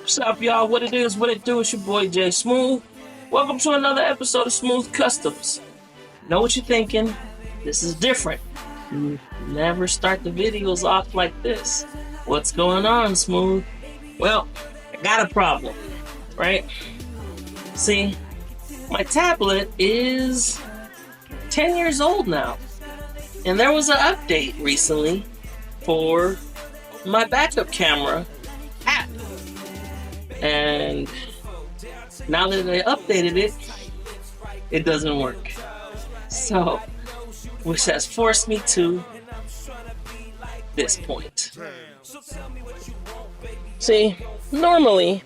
What's up, y'all? What it is, what it do? It's your boy Jay Smooth. Welcome to another episode of Smooth Customs. Know what you're thinking? This is different. You never start the videos off like this. What's going on, Smooth? Well, I got a problem, right? See, my tablet is 10 years old now. And there was an update recently for my backup camera app. And now that they updated it, it doesn't work. So, which has forced me to this point. See, normally,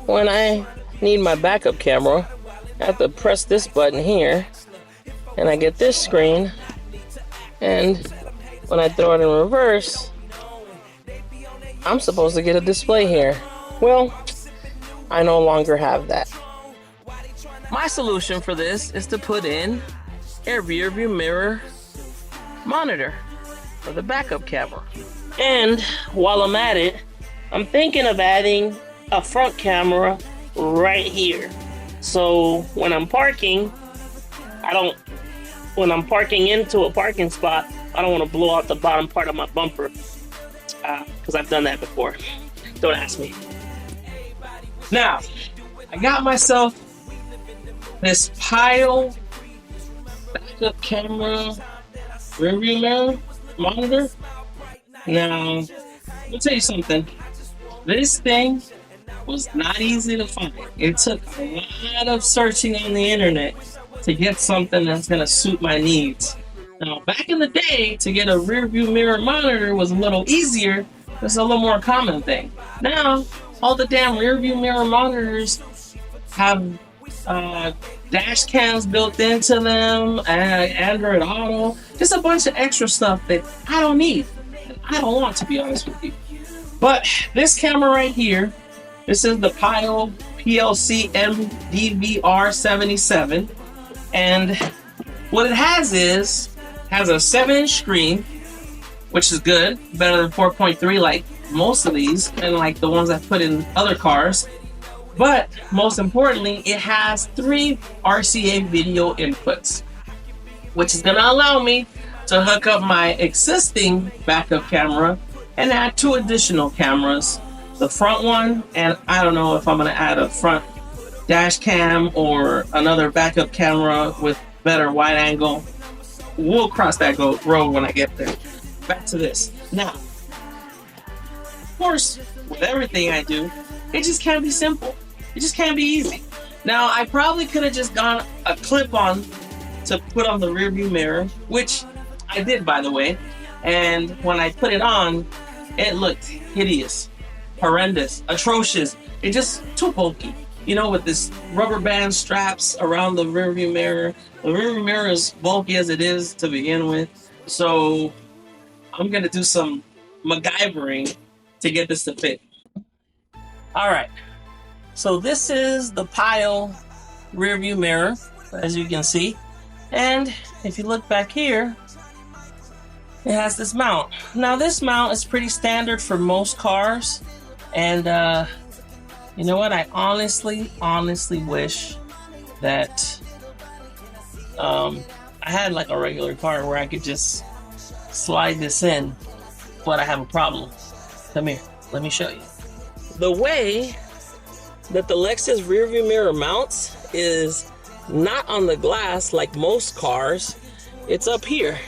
when I need my backup camera, I have to press this button here, and I get this screen, and when I throw it in reverse, I'm supposed to get a display here. Well, I no longer have that. My solution for this is to put in a rear view mirror monitor for the backup camera. And while I'm at it, I'm thinking of adding a front camera right here. So when I'm parking, when I'm parking into a parking spot, I don't want to blow out the bottom part of my bumper, because I've done that before. Don't ask me. Now, I got myself this Pyle backup camera rearview mirror monitor. Now, let me tell you something. This thing was not easy to find. It took a lot of searching on the internet to get something that's going to suit my needs. Now, back in the day, to get a rearview mirror monitor was a little easier. It's a little more common thing. Now, all the damn rearview mirror monitors have dash cams built into them, Android Auto, just a bunch of extra stuff that I don't need. I don't want, to be honest with you. But this camera right here, this is the Pyle PLC MDVR77, and what it has a 7-inch screen, which is good, better than 4.3 like most of these, and like the ones I put in other cars. But most importantly, it has 3 RCA video inputs, which is going to allow me to hook up my existing backup camera and add 2 additional cameras. The front one, and I don't know if I'm going to add a front dash cam or another backup camera with better wide angle. We'll cross that road when I get there. Back to this. Now, of course, with everything I do, it just can't be simple. It just can't be easy. Now, I probably could have just gone a clip-on to put on the rearview mirror, which I did, by the way. And when I put it on, it looked hideous, horrendous, atrocious. It just too bulky. You know, with this rubber band straps around the rearview mirror. The rearview mirror is bulky as it is to begin with. So I'm gonna do some MacGyvering to get this to fit. All right. So this is the Pyle rearview mirror, as you can see. And if you look back here, it has this mount. Now this mount is pretty standard for most cars. And you know what? I honestly wish that I had like a regular car where I could just slide this in, but I have a problem. Come here, let me show you. The way that the Lexus rearview mirror mounts is not on the glass like most cars. It's up here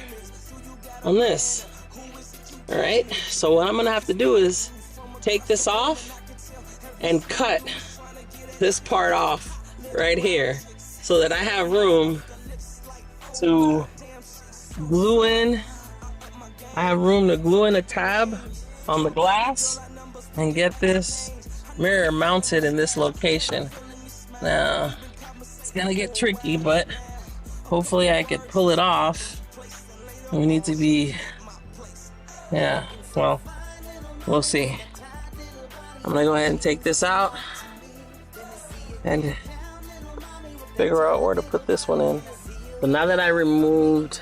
on this. All right, so what I'm gonna have to do is take this off and cut this part off right here so that I have room to glue in. I have room to glue in a tab on the glass and get this mirror mounted in this location. Now, it's gonna get tricky, but hopefully I could pull it off. We need to be, yeah, well, we'll see. I'm gonna go ahead and take this out and figure out where to put this one in. But now that I removed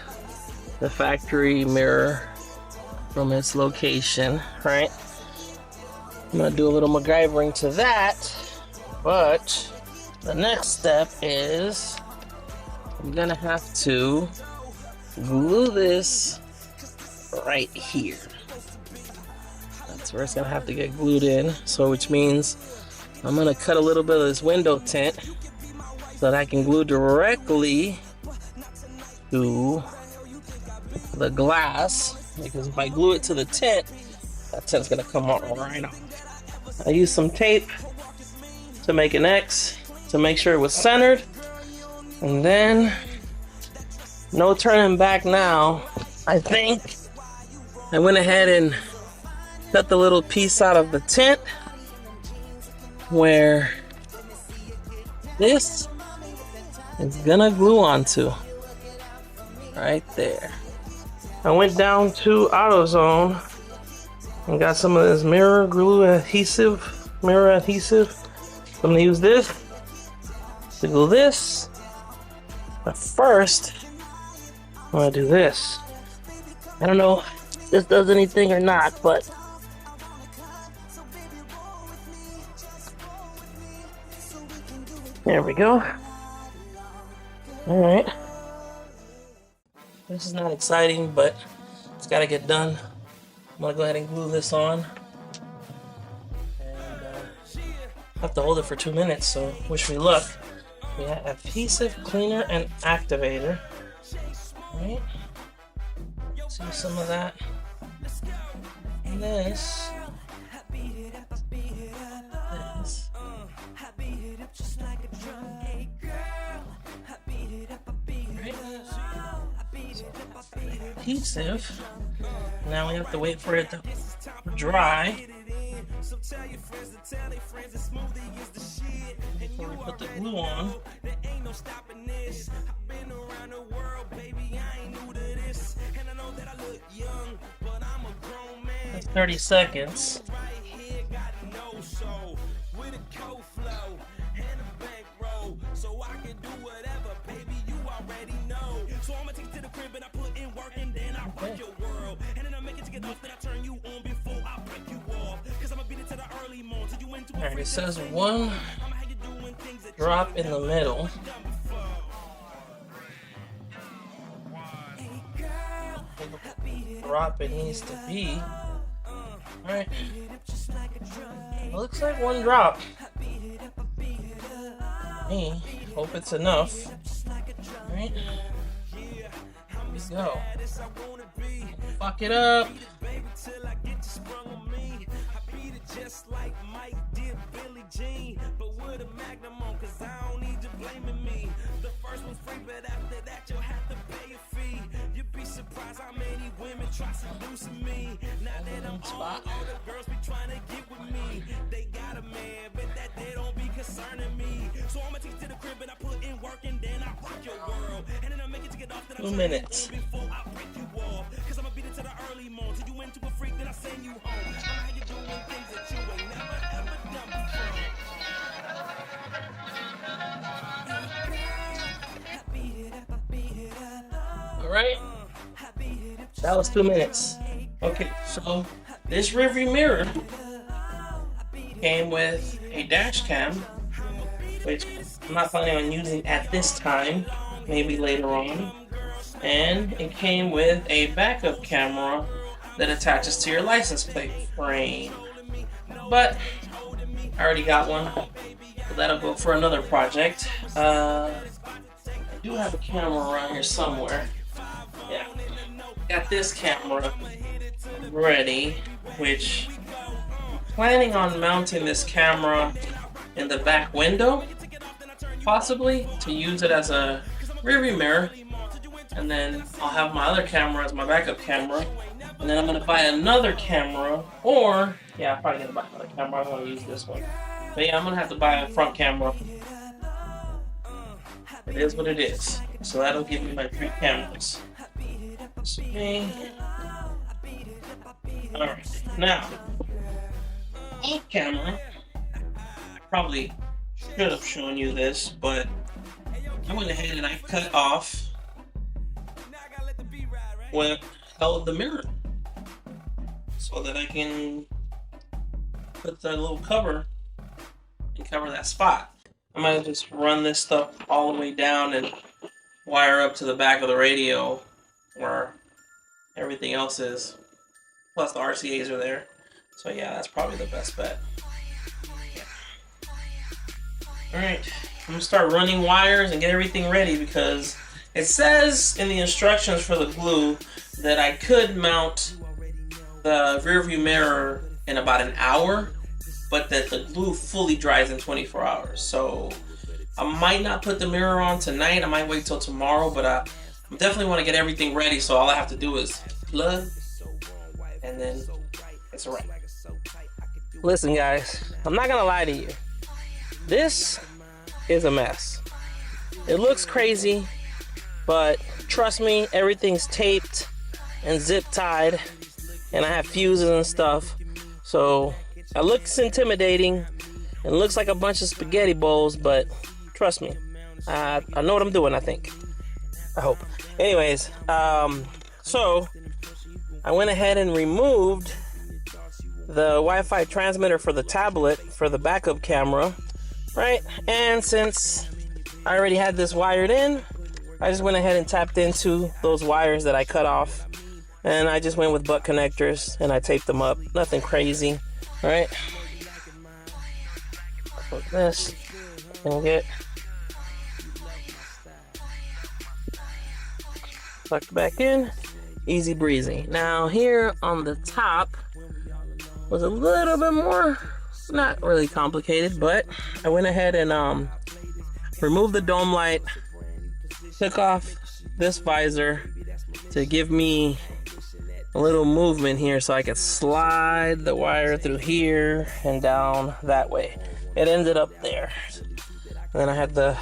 the factory mirror from its location, right? I'm gonna do a little MacGyvering to that, but the next step is I'm gonna have to glue this right here. That's where it's gonna have to get glued in. So which means I'm gonna cut a little bit of this window tint so that I can glue directly to the glass, because if I glue it to the tint, that tint's gonna come out right off. I used some tape to make an X to make sure it was centered, and then no turning back now. I think I went ahead and cut the little piece out of the tint where this is gonna glue onto right there. I went down to AutoZone and got some of this mirror adhesive. I'm gonna use this to glue this, but first I'm gonna do this. I don't know if this does anything or not, but there we go. All right. This is not exciting, but it's got to get done. I'm gonna go ahead and glue this on, and I have to hold it for 2 minutes. So wish me luck. We have adhesive cleaner and activator. All right. See some of that. And this. Adhesive. Now we have to wait for it to dry before we put the glue on. That's 30 seconds. So I'ma take you to the crib and I put in work and then I rock your world. And then I make it to get off, then I turn you on before I break you off. Cause I'ma beat it to the early morning. So you into Alright, it says one drop in the middle. Drop it needs to be. Alright. Looks like one drop. Me, hope it's enough. Alright. Go. Fuck it up. Just like Mike did Billie Jean, but with a magnum on, cause I don't need you blaming me. The first one's free, but after that you'll have to pay a fee. You'd be surprised how many women try seducing me. Now that I'm on, all the girls be trying to get with me. They got a man, but that they don't be concerning me. So I'ma take you to the crib and I put in work and then I rock your world. And then I make it to get off, then I 2 minutes before I break you off. Cause I'ma beat it to the early morning. Till you into a freak, then I send you home. How you doing things that you ain't never ever done before. Alright, that was 2 minutes. Okay, so this rearview mirror came with a dash cam, which I'm not planning on using at this time, maybe later on. And it came with a backup camera that attaches to your license plate frame. But I already got one, so that'll go for another project. I do have a camera around here somewhere. Yeah, got this camera ready, which I'm planning on mounting this camera in the back window, possibly to use it as a rearview mirror, and then I'll have my other camera as my backup camera, and then I'm gonna buy another camera, or yeah, I'm probably gonna buy another camera. I don't want to use this one, but yeah, I'm gonna have to buy a front camera. It is what it is. So that'll give me my 3 cameras. Alright, now, off camera, I probably should have shown you this, but I went ahead and I cut off what held the mirror so that I can put the little cover and cover that spot. I might just run this stuff all the way down and wire up to the back of the radio where everything else is. Plus the RCAs are there. So yeah, that's probably the best bet. Yeah. Alright, I'm gonna start running wires and get everything ready because it says in the instructions for the glue that I could mount the rear view mirror in about an hour, but that the glue fully dries in 24 hours. So I might not put the mirror on tonight. I might wait till tomorrow, but I definitely want to get everything ready. So all I have to do is plug, and then it's a wrap. Listen, guys, I'm not gonna lie to you. This is a mess. It looks crazy, but trust me, everything's taped and zip tied, and I have fuses and stuff. So it looks intimidating and looks like a bunch of spaghetti bowls, but trust me, I know what I'm doing, I think. I hope. Anyways, so I went ahead and removed the Wi-Fi transmitter for the tablet for the backup camera, right? And since I already had this wired in, I just went ahead and tapped into those wires that I cut off, and I just went with butt connectors and I taped them up. Nothing crazy, right? Put this and get tucked back in, easy breezy. Now here on the top was a little bit more, not really complicated, but I went ahead and removed the dome light, took off this visor to give me a little movement here so I could slide the wire through here and down that way. It ended up there. And then I had to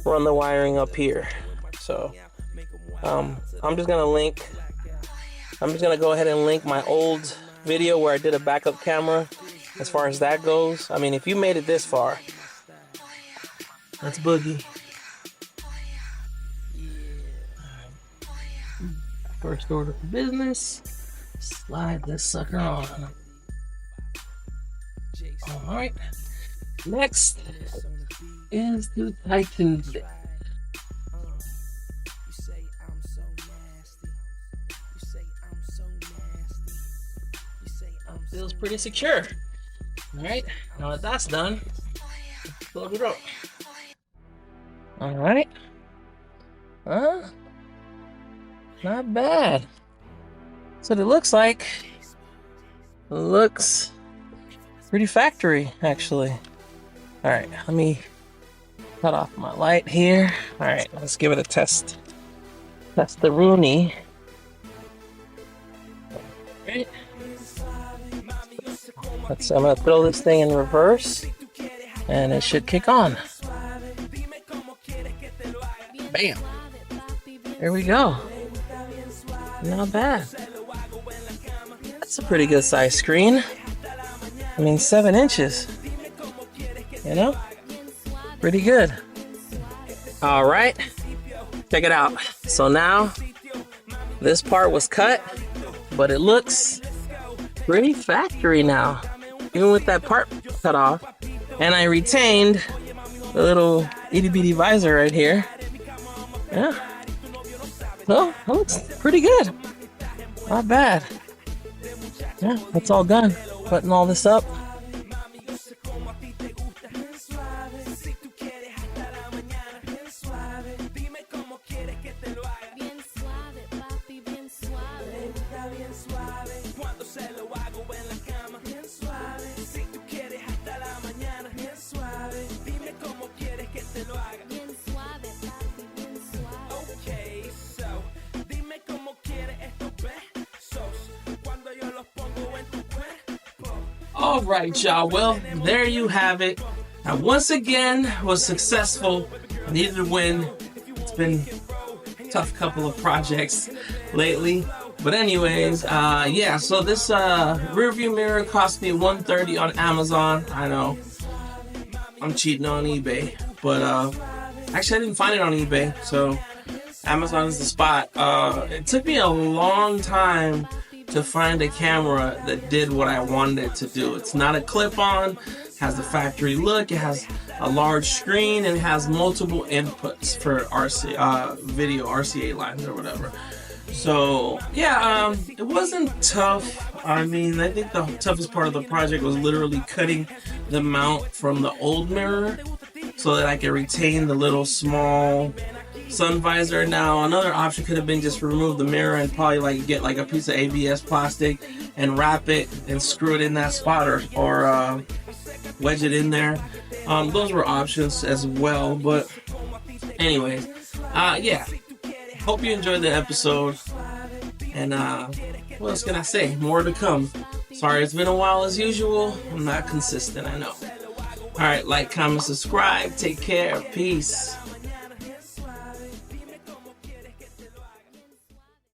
run the wiring up here. So I'm just gonna go ahead and link my old video where I did a backup camera as far as that goes. I mean, if you made it this far, that's boogie. First order of business, slide this sucker on. All right, next is to tighten it. Feels pretty secure. All right, now that that's done, plug it up. All right, not bad. So it looks like, looks pretty factory actually. All right, let me cut off my light here. All right, let's give it a test. Test the Rooney. All right. I'm gonna throw this thing in reverse and it should kick on. Bam! There we go. Not bad. That's a pretty good size screen. I mean, 7 inches. You know? Pretty good. All right. Check it out. So now, this part was cut, but it looks pretty factory now. Even with that part cut off. And I retained the little itty bitty visor right here. Yeah. So, that looks pretty good. Not bad. Yeah, that's all done. Putting all this up. All right, y'all. Well, there you have it. I once again was successful. I needed to win. It's been a tough couple of projects lately. But anyways, yeah, so this rear view mirror cost me $130 on Amazon. I know. I'm cheating on eBay. But actually, I didn't find it on eBay. So Amazon is the spot. It took me a long time to find a camera that did what I wanted it to do. It's not a clip-on, has the factory look, it has a large screen, and it has multiple inputs for video RCA lines or whatever. So yeah, it wasn't tough. I mean, I think the toughest part of the project was literally cutting the mount from the old mirror so that I could retain the little small sun visor. Now, another option could have been just remove the mirror and probably like get like a piece of ABS plastic and wrap it and screw it in that spot, or wedge it in there. Those were options as well. But anyways, yeah. Hope you enjoyed the episode. And what else can I say? More to come. Sorry, it's been a while as usual. I'm not consistent, I know. Alright, like, comment, subscribe. Take care. Peace.